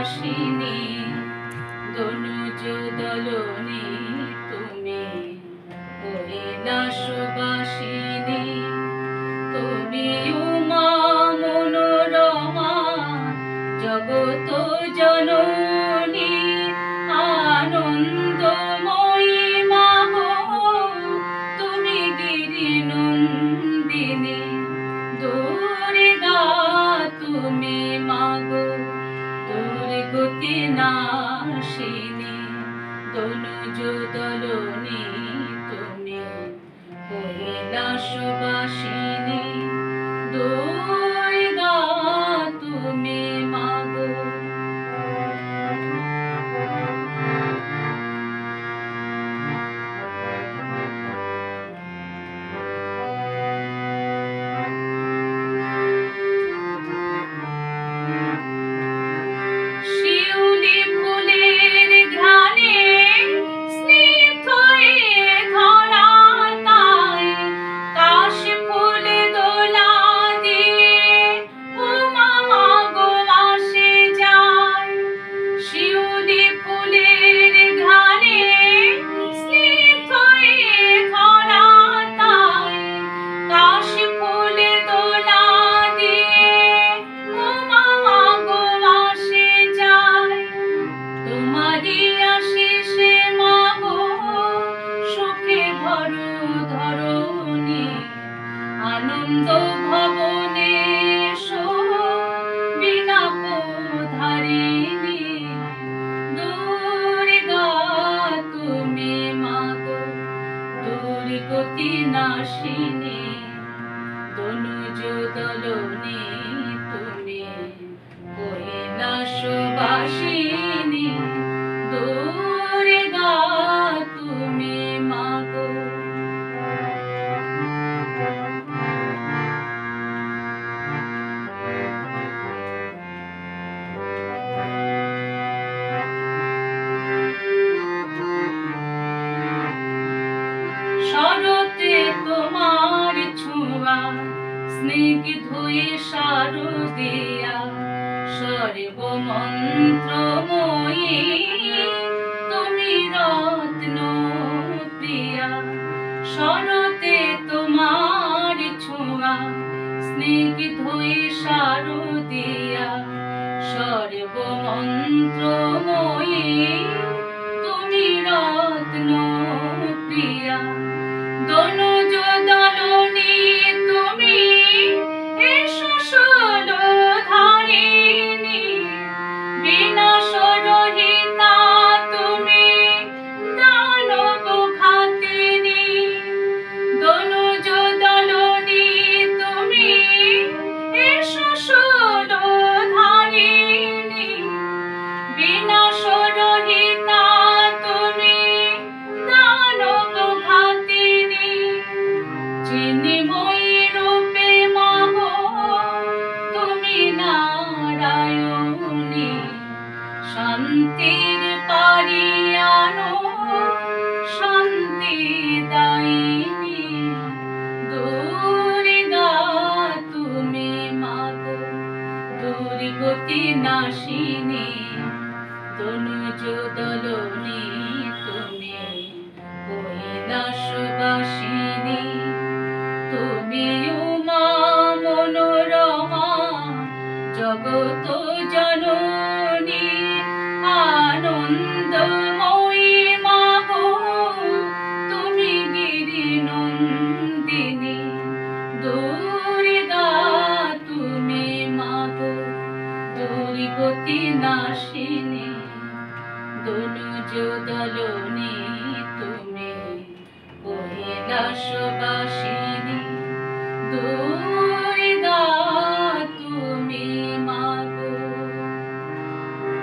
কৈলাসবাসিনী দনুজ দলনী তুমি কৈলাসবাসিনী তুমি উমা মনোরমা জগত জননী আনন্দময়ী মা গো তুমি গিরিনন্দিনী দুর্গা তুমি মা গো দুর্গতি নাশিনী দনুজ দলনী তুমি কৈলাসবাসিনী দুর্গা তুমি মা গো। আনন্দ ভবনে ধারিণী দুর্গা তুমি মা গো দুর্গতি নাশিনী দনুজ দলনী তুমি কৈলাসবাসিনী দুর্গা তুমি মা গো। শরতে তোমার ছোঁয়া স্নিগ্ধয়ে শারদিয়া সর্বমন্ত্রময়ী তুমি রত্ন প্রিয়া শরতে তোমার ছোঁয়া স্নিগ্ধয়ে শারদিয়া সর্বমন্ত্রময়ী তুমি রত্ন প্রিয়া দনুজ দলনী তুমি শ্বশুর ধারিণী বিনাশ রহিতা তুমি দানব ঘাতিনী দনুজ দলনী তুমি শ্বশুর ধারিণী বিনাশ রহিতা তুমি দানব ঘাতিনী চিন্ময়ী রূপে মা গো তুমি নারায়ণী শান্তির পারিয়ানো শান্তি দায়িনী দুর্গা তুমি মা গো দুর্গতি নাশিনী দনুজ দলনী তুমি কৈলাসবাসিনী তুমি উমা মনোরমা জগত জননী আনন্দময়ী মা গো তুমি গিরিনন্দিনী দুর্গা তুমি মা গো দুর্গতি নাশিনী দনুজ দলনী তুমি কৈলাসবাসিনী।